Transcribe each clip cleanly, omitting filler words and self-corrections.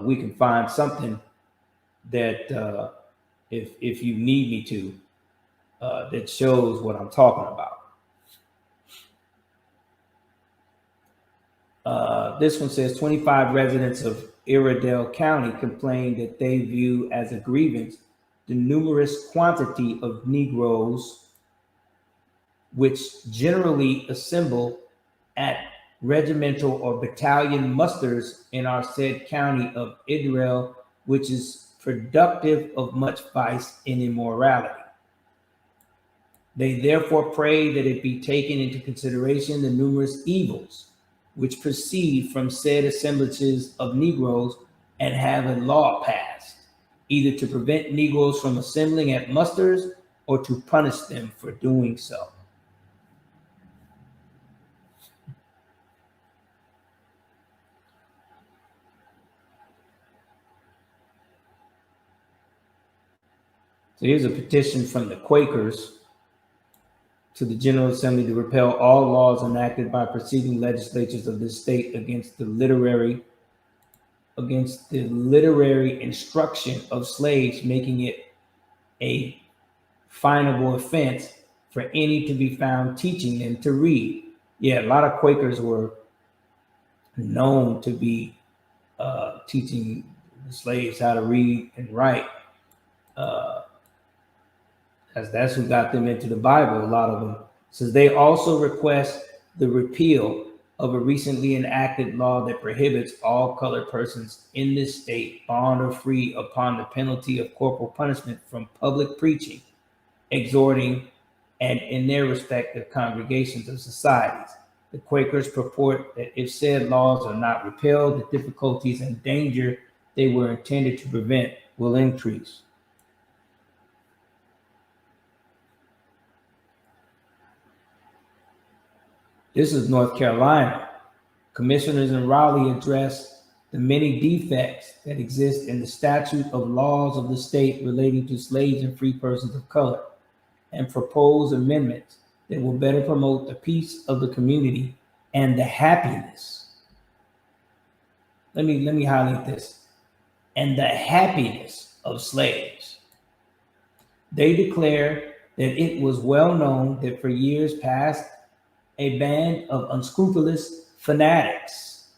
we can find something that if you need me to, that shows what I'm talking about. This one says 25 residents of Iredell County complained that they view as a grievance the numerous quantity of Negroes which generally assemble at regimental or battalion musters in our said county of Iredell, which is productive of much vice and immorality. They therefore pray that it be taken into consideration the numerous evils which proceed from said assemblages of Negroes, and have a law passed, either to prevent Negroes from assembling at musters or to punish them for doing so. So here's a petition from the Quakers to the General Assembly to repeal all laws enacted by preceding legislatures of this state against the literary instruction of slaves, making it a finable offense for any to be found teaching them to read. Yeah, a lot of Quakers were known to be teaching the slaves how to read and write. As that's who got them into the Bible, a lot of them. Says they also request the repeal of a recently enacted law that prohibits all colored persons in this state, bond or free, upon the penalty of corporal punishment from public preaching, exhorting, and in their respective congregations of societies. The Quakers purport that if said laws are not repealed, the difficulties and danger they were intended to prevent will increase. This is North Carolina. Commissioners in Raleigh address the many defects that exist in the statute of laws of the state relating to slaves and free persons of color, and propose amendments that will better promote the peace of the community and the happiness. Let me highlight this. And the happiness of slaves. They declare that it was well known that for years past, a band of unscrupulous fanatics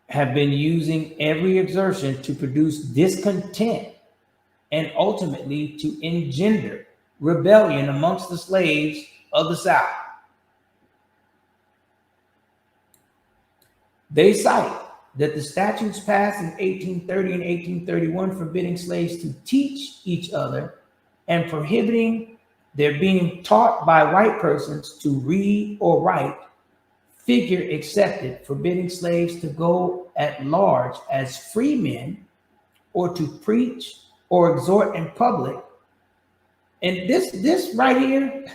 have been using every exertion to produce discontent and ultimately to engender rebellion amongst the slaves of the South. They cite that the statutes passed in 1830 and 1831 forbidding slaves to teach each other and prohibiting their being taught by white persons to read or write, figure accepted, forbidding slaves to go at large as free men or to preach or exhort in public. And this right here,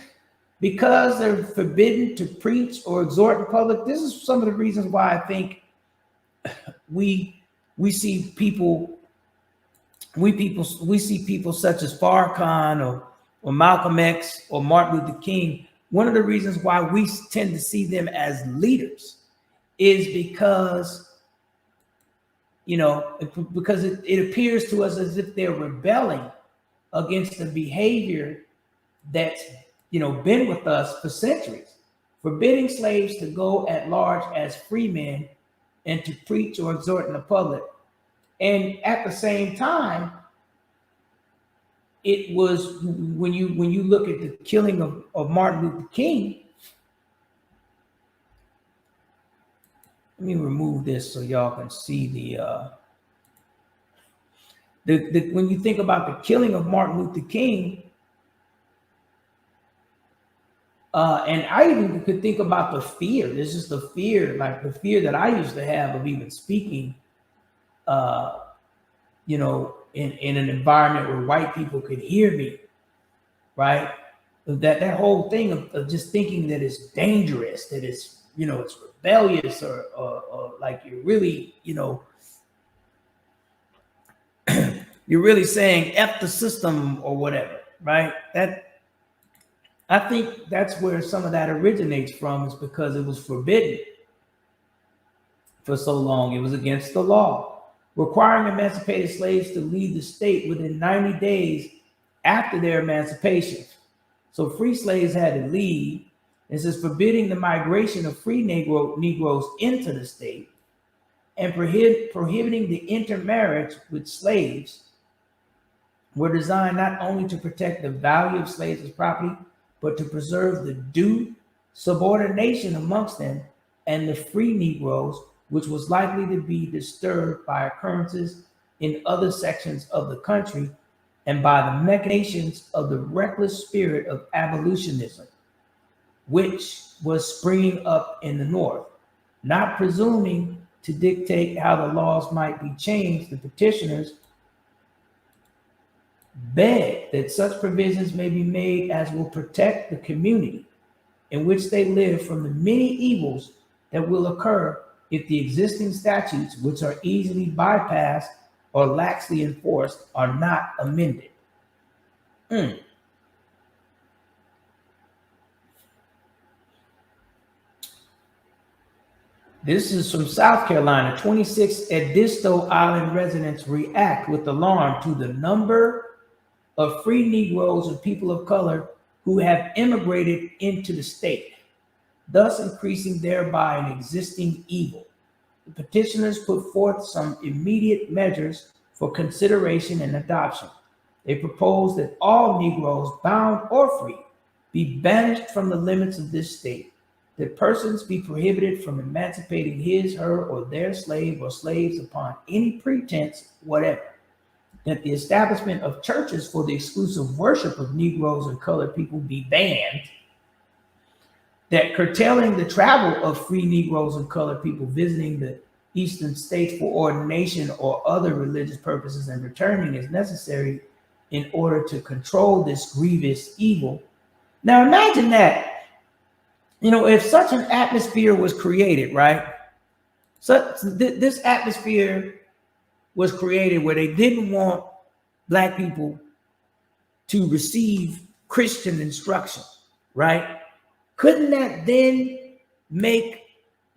because they're forbidden to preach or exhort in public, this is some of the reasons why I think we see people such as Farrakhan or Malcolm X or Martin Luther King. One of the reasons why we tend to see them as leaders is because, because it appears to us as if they're rebelling against the behavior that's, been with us for centuries, forbidding slaves to go at large as free men and to preach or exhort in the public. And at the same time, it was when you look at the killing of Martin Luther King. Let me remove this so y'all can see the when you think about the killing of Martin Luther King, and I even could think about the fear. This is the fear, like the fear that I used to have of even speaking, in an environment where white people could hear me, right? That whole thing of just thinking that it's dangerous, that it's, it's rebellious or like you're really, you're really saying F the system or whatever, right? I think that's where some of that originates from, is because it was forbidden for so long. It was against the law, requiring emancipated slaves to leave the state within 90 days after their emancipation. So free slaves had to leave. It says forbidding the migration of free Negroes into the state and prohibiting the intermarriage with slaves were designed not only to protect the value of slaves as property, but to preserve the due subordination amongst them and the free Negroes, which was likely to be disturbed by occurrences in other sections of the country and by the machinations of the reckless spirit of abolitionism, which was springing up in the North. Not presuming to dictate how the laws might be changed, the petitioners beg that such provisions may be made as will protect the community in which they live from the many evils that will occur if the existing statutes, which are easily bypassed or laxly enforced, are not amended. This is from South Carolina. 26 Edisto Island residents react with alarm to the number of free Negroes and people of color who have immigrated into the state, thus increasing thereby an existing evil. The petitioners put forth some immediate measures for consideration and adoption. They propose that all Negroes, bound or free, be banished from the limits of this state, that persons be prohibited from emancipating his, her, or their slave or slaves upon any pretense whatever, that the establishment of churches for the exclusive worship of Negroes and colored people be banned, that curtailing the travel of free Negroes and colored people visiting the eastern states for ordination or other religious purposes and returning is necessary in order to control this grievous evil. Now imagine that, if such an atmosphere was created, right? This atmosphere was created where they didn't want Black people to receive Christian instruction, right? Couldn't that then make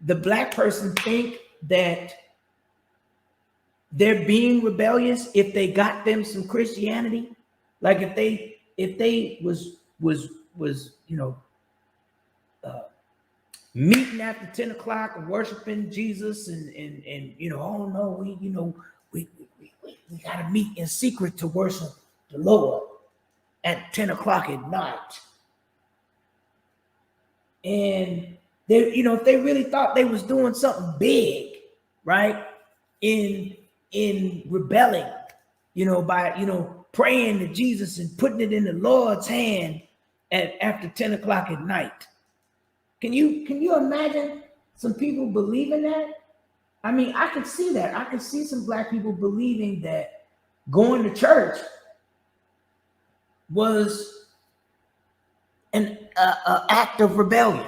the Black person think that they're being rebellious if they got them some Christianity? Like if they was meeting after 10 o'clock and worshiping Jesus and oh no, we gotta meet in secret to worship the Lord at 10 o'clock at night. And they, if they really thought they was doing something big, right? In rebelling, by praying to Jesus and putting it in the Lord's hand after 10 o'clock at night. Can you imagine some people believing that? I mean, I could see that. I could see some Black people believing that going to church was an act of rebellion.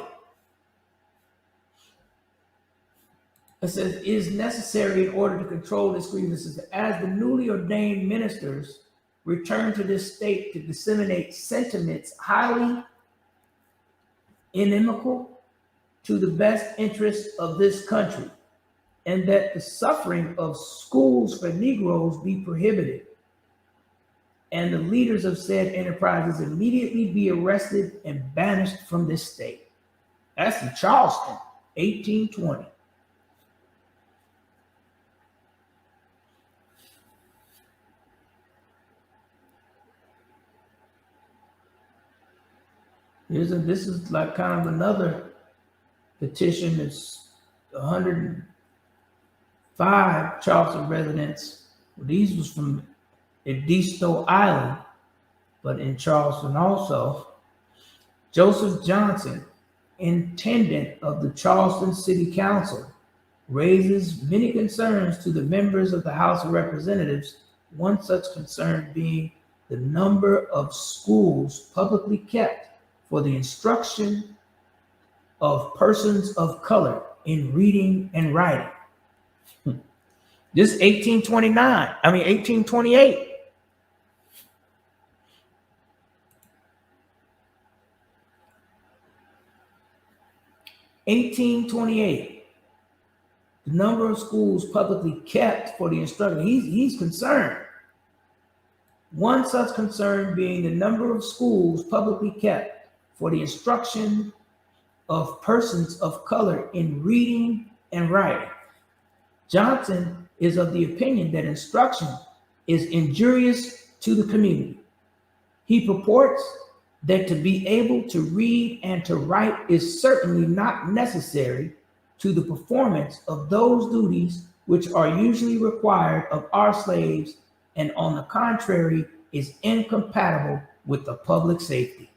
It says, it is necessary in order to control this grievances as the newly ordained ministers return to this state to disseminate sentiments highly inimical to the best interests of this country, and that the suffering of schools for Negroes be prohibited, and the leaders of said enterprises immediately be arrested and banished from this state. That's in Charleston, 1820. This is like kind of another petition. It's 105 Charleston residents. These was from Edisto Island, but in Charleston also. Joseph Johnson, intendant of the Charleston City Council, raises many concerns to the members of the House of Representatives, one such concern being the number of schools publicly kept for the instruction of persons of color in reading and writing. This is 1828. the number of schools publicly kept for the instruction. He's concerned. One such concern being the number of schools publicly kept for the instruction of persons of color in reading and writing. Johnson is of the opinion that instruction is injurious to the community. He purports that to be able to read and to write is certainly not necessary to the performance of those duties which are usually required of our slaves, and on the contrary, is incompatible with the public safety.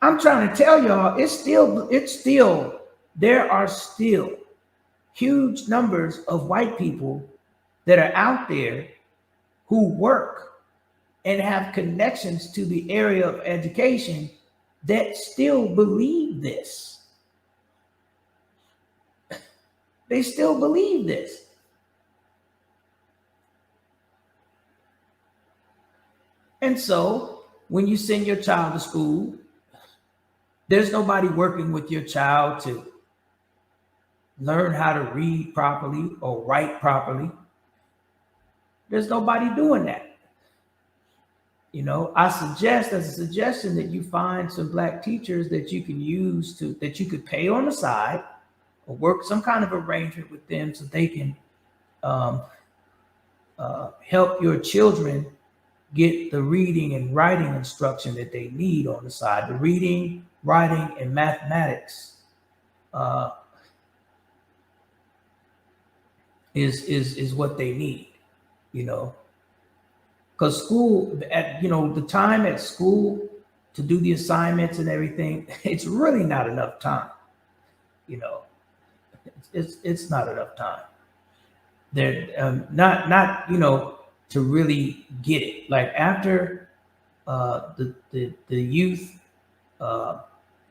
I'm trying to tell y'all, there are still huge numbers of white people that are out there who work and have connections to the area of education that still believe this. They still believe this. And so when you send your child to school, there's nobody working with your child to learn how to read properly or write properly. There's nobody doing that. You know, I suggest as a suggestion that you find some Black teachers that you can use that you could pay on the side, or work some kind of arrangement with them so they can help your children get the reading and writing instruction that they need on the side. The reading, writing, and mathematics is what they need, you know. Because school, the time at school to do the assignments and everything, it's really not enough time, you know. It's not enough time. They're not to really get it. Like after the youth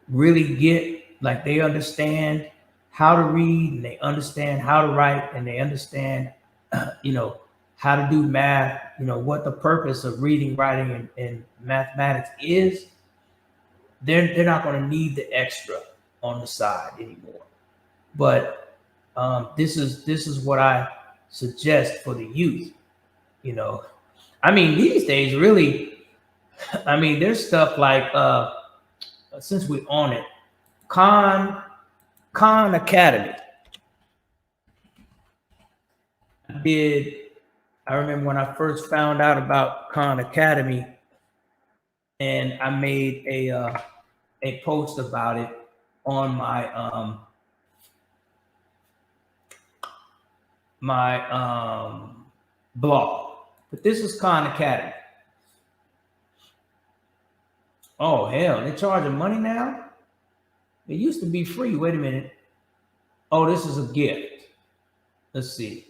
really get, like, they understand how to read and they understand how to write and they understand how to do math, what the purpose of reading, writing, and mathematics is, they're not going to need the extra on the side anymore. But this is what I suggest for the youth. I mean, these days, really, I mean, there's stuff like, since we're on it, Khan Academy. I remember when I first found out about Khan Academy, and I made a post about it on my blog. But this is Khan Academy. Oh hell, they're charging money now? It used to be free. Wait a minute. Oh, this is a gift. Let's see.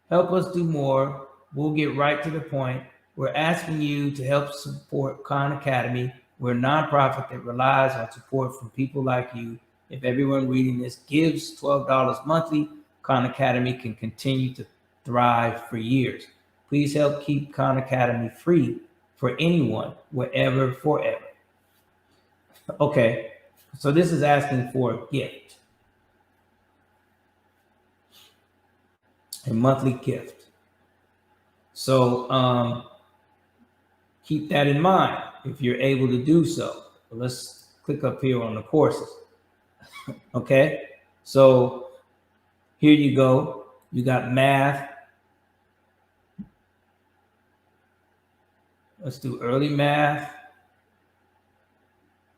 Help us do more. We'll get right to the point. We're asking you to help support Khan Academy. We're a nonprofit that relies on support from people like you. If everyone reading this gives $12 monthly, Khan Academy can continue to thrive for years. Please help keep Khan Academy free for anyone, wherever, forever. Okay, so this is asking for a gift, a monthly gift. So keep that in mind if you're able to do so. Let's click up here on the courses. Okay, so here you go. You got math. Let's do early math,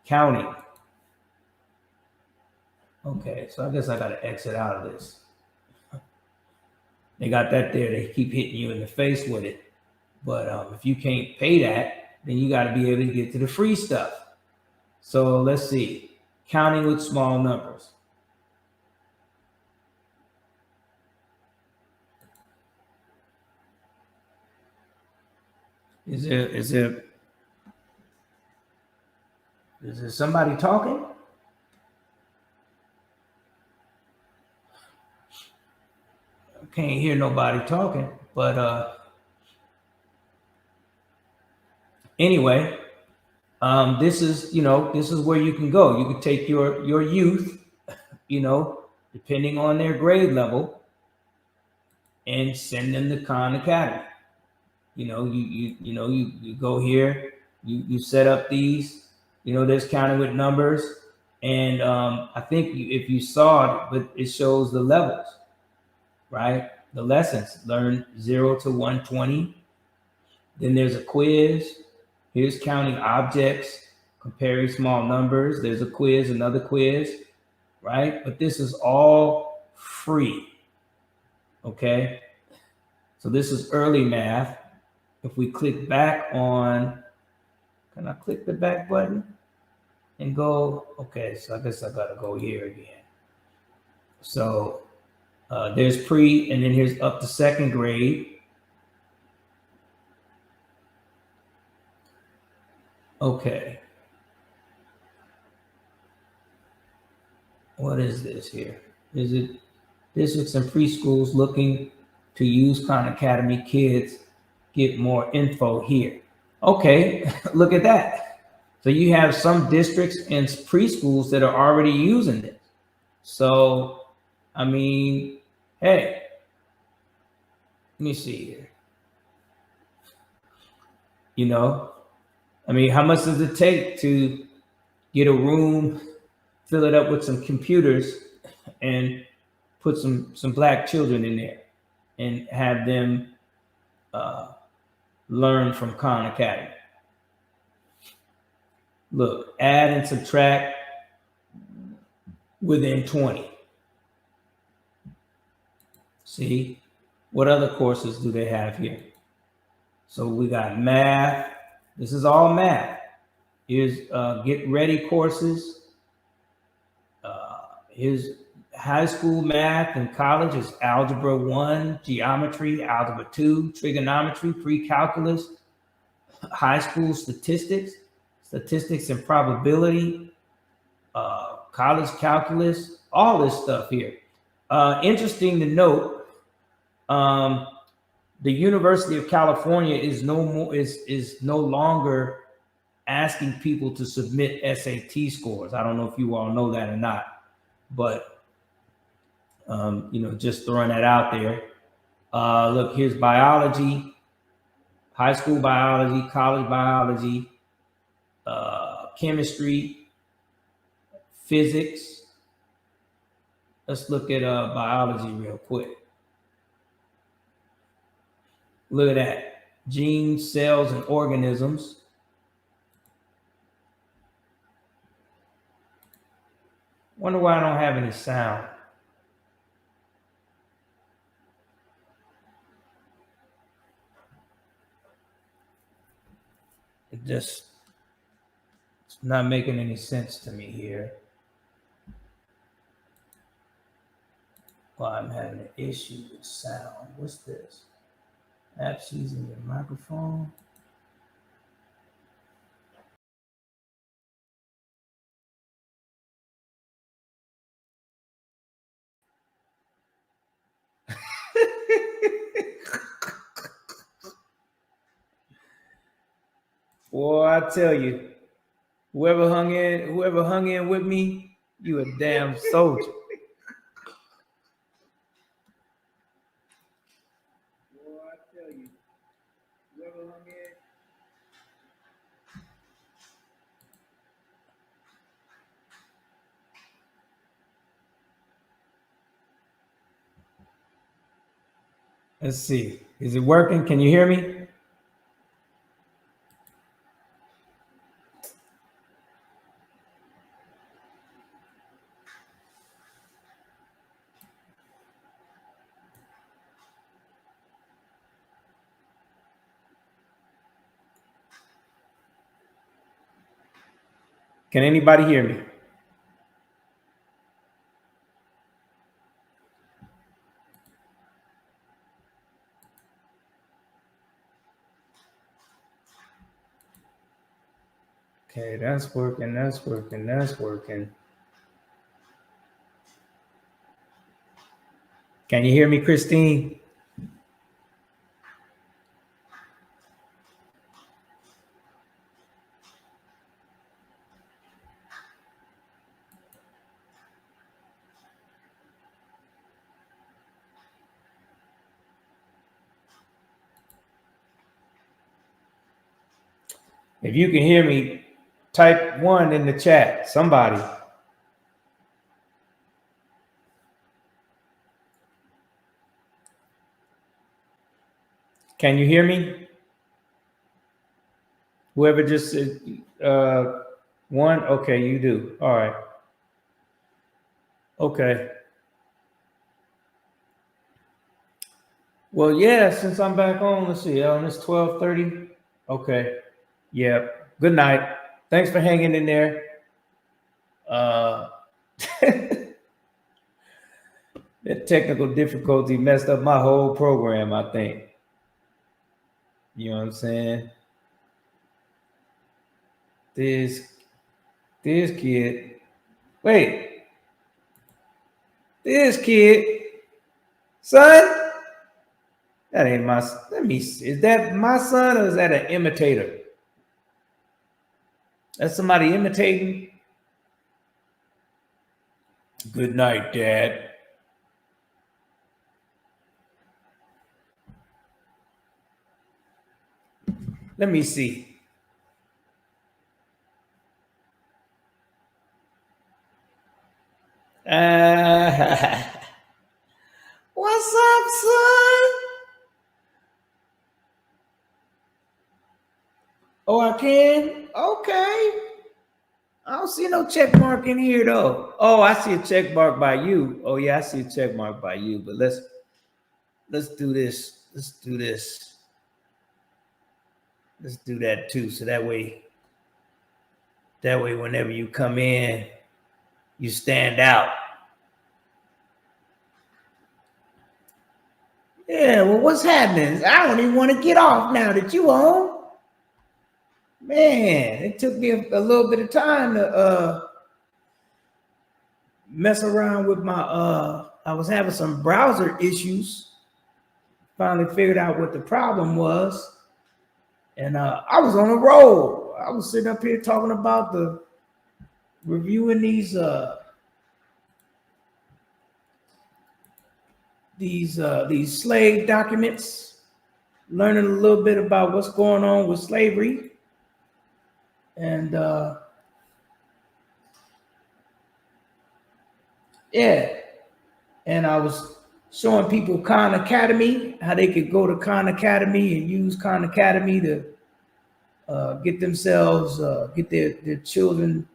counting. Okay, so I guess I got to exit out of this. They got that there. They keep hitting you in the face with it. But if you can't pay that, then you got to be able to get to the free stuff. So let's see. Counting with small numbers. Is there somebody talking? I can't hear nobody talking, but anyway, this is where you can go. You can take your youth, depending on their grade level, and send them to Khan Academy. You go here, you set up these, there's counting with numbers. And I think if you saw it, but it shows the levels, right? The lessons, learn 0 to 120. Then there's a quiz. Here's counting objects, comparing small numbers. There's a quiz, another quiz, right? But this is all free, okay? So this is early math. If we click back on, can I click the back button and go? Okay, so I guess I gotta go here again. So there's pre, and then here's up to second grade. Okay. What is this here? Is it districts and preschools looking to use Khan Academy kids get more info here? Okay, look at that. So you have some districts and preschools that are already using this. So, I mean, hey, let me see here. I mean, how much does it take to get a room, fill it up with some computers, and put some black children in there and have them learn from Khan Academy? Look, add and subtract within 20. See, what other courses do they have here? So we got math. This is all math. Here's get ready courses. Here's high school math and college is algebra 1, geometry, algebra 2, trigonometry, pre-calculus, high school statistics, statistics and probability, college calculus, all this stuff here. Interesting to note, the University of California is no longer asking people to submit SAT scores. I don't know if you all know that or not, but just throwing that out there. Look, here's biology, high school biology, college biology, chemistry, physics. Let's look at biology real quick. Look at that. Genes, cells, and organisms. Wonder why I don't have any sound. It's not making any sense to me here. Well, I'm having an issue with sound. What's this? Apps using your microphone. Boy, I tell you, whoever hung in with me, you a damn soldier. Boy, I tell you, whoever hung in. Let's see. Is it working? Can you hear me? Can anybody hear me? Okay, that's working. That's working. That's working. Can you hear me, Christine? If you can hear me, type 1 in the chat. Somebody. Can you hear me? Whoever just said 1, okay, you do. All right. Okay. Well, yeah, since I'm back on, let's see, it's 12:30. Okay. Yeah. Good night. Thanks for hanging in there. That technical difficulty messed up my whole program, I think. You know what I'm saying? This kid. Wait. This kid. Son? That ain't my, let me see. Is that my son or is that an imitator? That's somebody imitating? Good night, Dad. Let me see. What's up, son? Oh, I can? Okay. I don't see no check mark in here though. Oh, I see a check mark by you. Oh yeah, I see a check mark by you. But let's do this. Let's do this. Let's do that too. So that way whenever you come in, you stand out. Yeah, well, what's happening? I don't even want to get off now that you on. Man, it took me a little bit of time to mess around with my I was having some browser issues. Finally figured out what the problem was. And I was on a roll. I was sitting up here talking about reviewing these slave documents, learning a little bit about what's going on with slavery. And yeah, and I was showing people Khan Academy, how they could go to Khan Academy and use Khan Academy to get themselves, get their children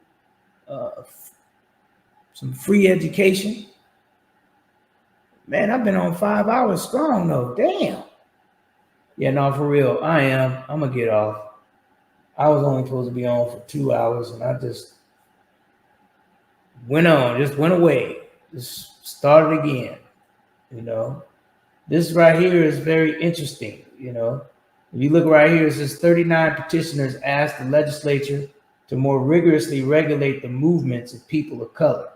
some free education. Man, I've been on 5 hours strong though. Damn. Yeah, no, for real. I'm gonna get off. I was only supposed to be on for 2 hours and I just went away. Just started again. You know. This right here is very interesting, you know. If you look right here, it says 39 petitioners asked the legislature to more rigorously regulate the movements of people of color.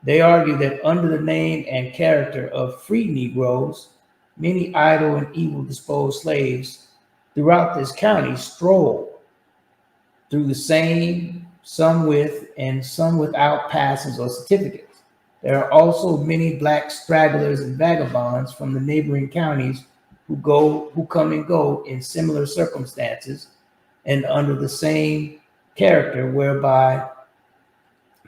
They argue that under the name and character of free Negroes, many idle and evil-disposed slaves throughout this county stroll through the same, some with and some without passes or certificates. There are also many black stragglers and vagabonds from the neighboring counties who come and go in similar circumstances and under the same character, whereby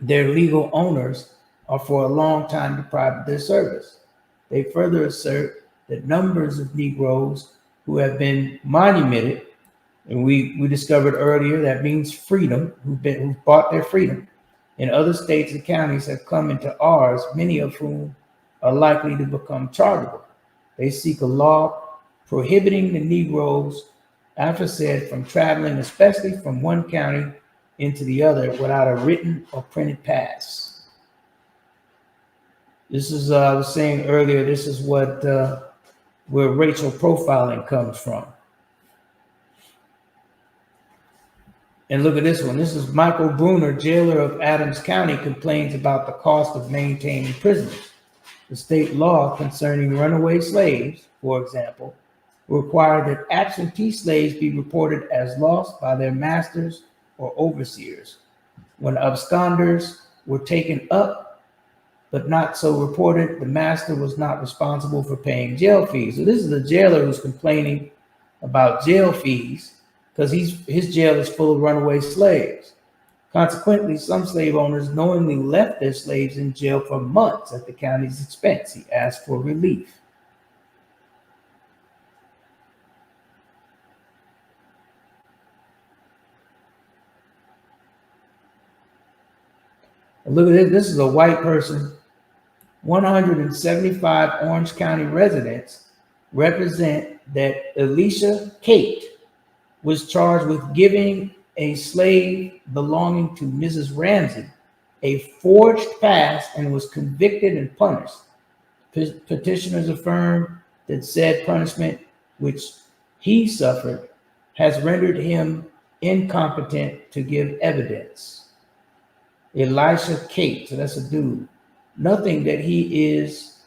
their legal owners are for a long time deprived of their service. They further assert that numbers of Negroes who have been monumented, and we discovered earlier that means freedom, who've bought their freedom, in other states and counties have come into ours, many of whom are likely to become chargeable. They seek a law prohibiting the Negroes aforesaid from traveling, especially from one county into the other, without a written or printed pass. This is, I was saying earlier, this is what where racial profiling comes from. And look at this one. This is Michael Bruner, jailer of Adams County, complains about the cost of maintaining prisoners. The state law concerning runaway slaves, for example, required that absentee slaves be reported as lost by their masters or overseers. When absconders were taken up but not so reported, the master was not responsible for paying jail fees. So this is a jailer who's complaining about jail fees because his jail is full of runaway slaves. Consequently, some slave owners knowingly left their slaves in jail for months at the county's expense. He asked for relief. And look at this. This is a white person. 175 Orange County residents represent that Alicia Kate was charged with giving a slave belonging to Mrs. Ramsey a forged pass and was convicted and punished. Petitioners affirm that said punishment, which he suffered, has rendered him incompetent to give evidence. Elisha Kate, so that's a dude. Nothing that he is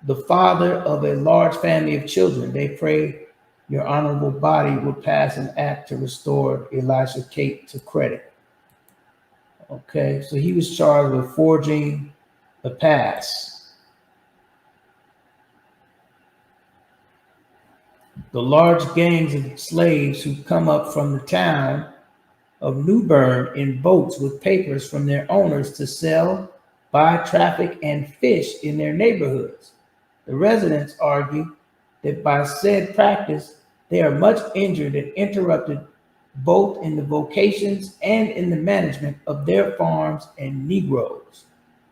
the father of a large family of children. They pray your honorable body will pass an act to restore Elisha Kate to credit. Okay, so he was charged with forging a pass. The large gangs of slaves who come up from the town of New Bern in boats with papers from their owners to sell, buy, traffic, and fish in their neighborhoods. The residents argue that by said practice, they are much injured and interrupted both in the vocations and in the management of their farms and Negroes.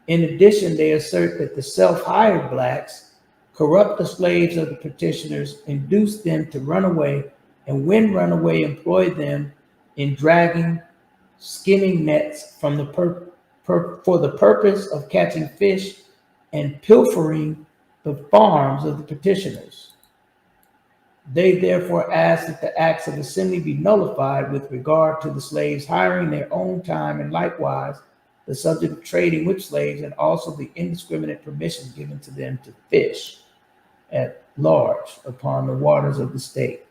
In addition, they assert that the self-hired blacks corrupt the slaves of the petitioners, induce them to run away, and when runaway, employ them in dragging, skimming nets from the for the purpose of catching fish and pilfering the farms of the petitioners. They therefore ask that the acts of assembly be nullified with regard to the slaves hiring their own time, and likewise the subject of trading with slaves, and also the indiscriminate permission given to them to fish at large upon the waters of the state.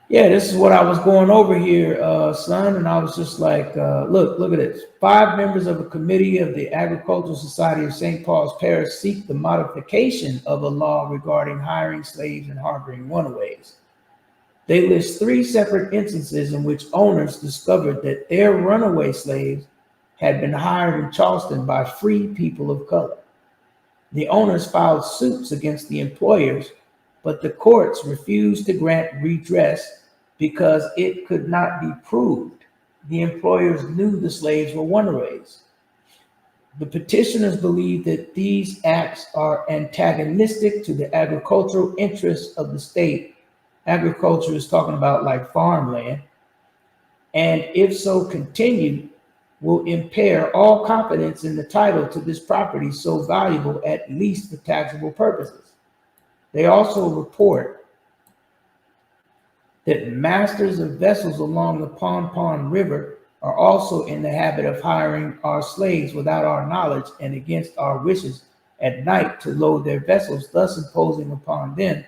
Yeah, this is what I was going over here, son, and I was just like, look at this. 5 members of a committee of the Agricultural Society of St. Paul's Parish seek the modification of a law regarding hiring slaves and harboring runaways. They list 3 separate instances in which owners discovered that their runaway slaves had been hired in Charleston by free people of color. The owners filed suits against the employers, but the courts refused to grant redress because it could not be proved the employers knew the slaves were runaways. The petitioners believe that these acts are antagonistic to the agricultural interests of the state. Agriculture is talking about like farmland, and if so continued, will impair all confidence in the title to this property so valuable at least for taxable purposes. They also report that masters of vessels along the Pon River are also in the habit of hiring our slaves without our knowledge and against our wishes at night to load their vessels, thus imposing upon them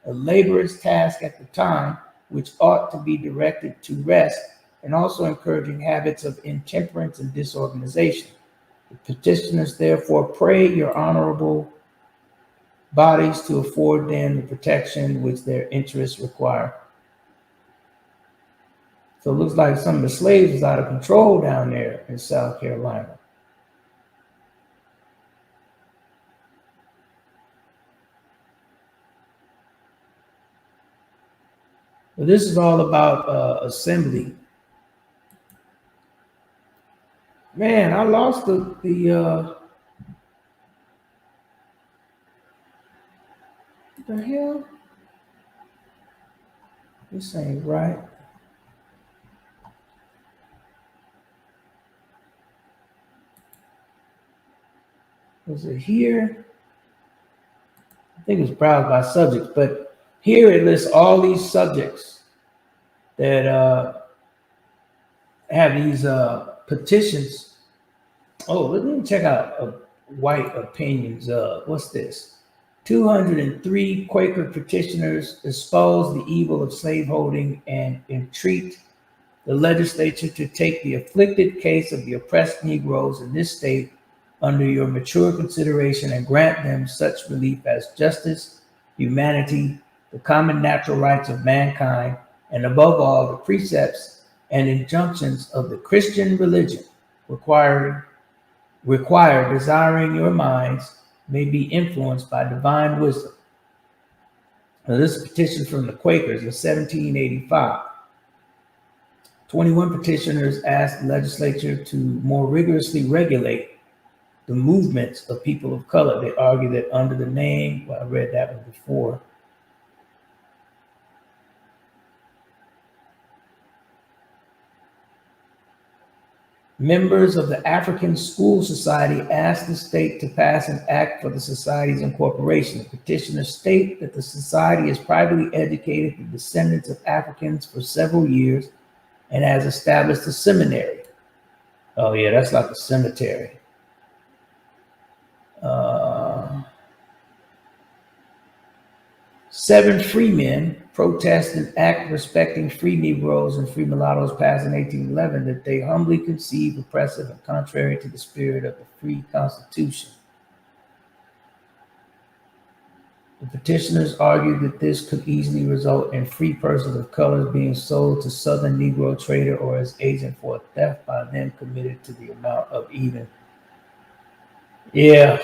a laborious task at the time, which ought to be directed to rest, and also encouraging habits of intemperance and disorganization. The petitioners therefore pray your honorable bodies to afford them the protection which their interests require. So it looks like some of the slaves is out of control down there in South Carolina. But this is all about assembly. Man, I lost what the hell? This ain't right. Was it here? I think it was browsed by subjects, but here it lists all these subjects that have these petitions. Oh, let me check out white opinions. What's this? 203 Quaker petitioners espouse the evil of slaveholding and entreat the legislature to take the afflicted case of the oppressed Negroes in this state under your mature consideration and grant them such relief as justice, humanity, the common natural rights of mankind, and above all, the precepts and injunctions of the Christian religion require desiring your minds may be influenced by divine wisdom. Now, this is a petition from the Quakers in 1785. 21 petitioners asked the legislature to more rigorously regulate the movements of people of color. They argue that under the name, well, I read that one before. Members of the African School Society asked the state to pass an act for the society's incorporation. The petitioners state that the society has privately educated the descendants of Africans for several years and has established a seminary. Oh yeah, that's like a cemetery. 7 free men protest an act respecting free Negroes and free mulattoes passed in 1811 that they humbly conceive oppressive and contrary to the spirit of the free Constitution. The petitioners argued that this could easily result in free persons of color being sold to Southern Negro trader or as agent for a theft by them committed to the amount of even. Yeah,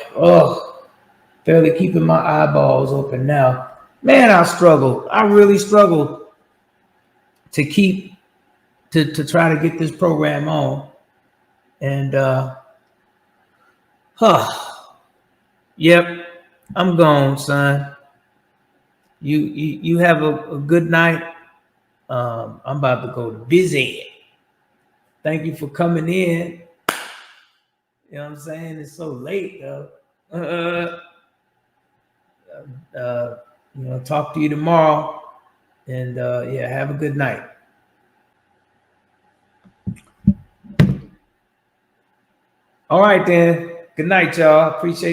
barely keeping my eyeballs open now. Man, I struggle. I really struggle to try to get this program on. And yep, I'm gone, son. You have a good night. I'm about to go to busy. Thank you for coming in. You know what I'm saying? It's so late though. Talk to you tomorrow. And yeah, have a good night. All right then. Good night, y'all. Appreciate